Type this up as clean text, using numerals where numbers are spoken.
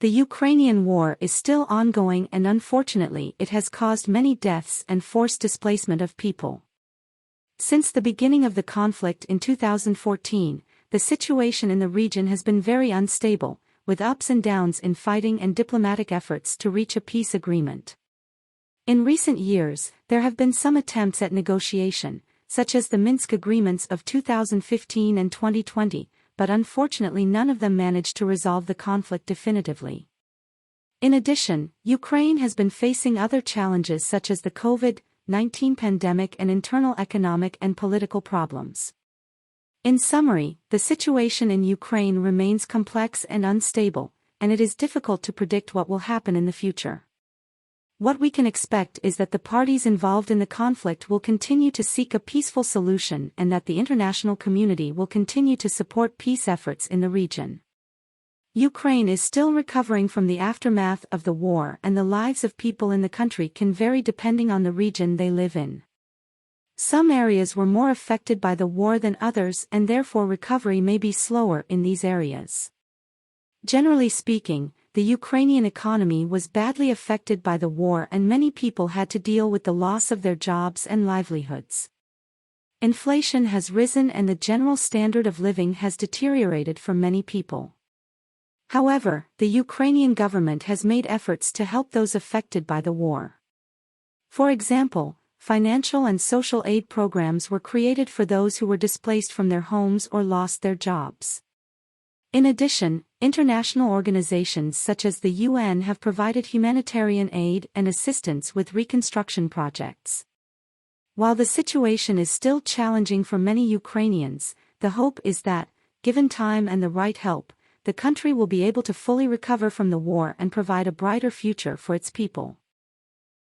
The Ukrainian war is still ongoing and unfortunately it has caused many deaths and forced displacement of people. Since the beginning of the conflict in 2014, the situation in the region has been very unstable, with ups and downs in fighting and diplomatic efforts to reach a peace agreement. In recent years, there have been some attempts at negotiation, such as the Minsk agreements of 2015 and 2020, but unfortunately none of them managed to resolve the conflict definitively. In addition, Ukraine has been facing other challenges such as the COVID-19 pandemic and internal economic and political problems. In summary, the situation in Ukraine remains complex and unstable, and it is difficult to predict what will happen in the future. What we can expect is that the parties involved in the conflict will continue to seek a peaceful solution and that the international community will continue to support peace efforts in the region. Ukraine is still recovering from the aftermath of the war, and the lives of people in the country can vary depending on the region they live in. Some areas were more affected by the war than others, and therefore recovery may be slower in these areas. Generally speaking, the Ukrainian economy was badly affected by the war and many people had to deal with the loss of their jobs and livelihoods. Inflation has risen and the general standard of living has deteriorated for many people. However, the Ukrainian government has made efforts to help those affected by the war. For example, financial and social aid programs were created for those who were displaced from their homes or lost their jobs. In addition, international organizations such as the UN have provided humanitarian aid and assistance with reconstruction projects. While the situation is still challenging for many Ukrainians, the hope is that, given time and the right help, the country will be able to fully recover from the war and provide a brighter future for its people.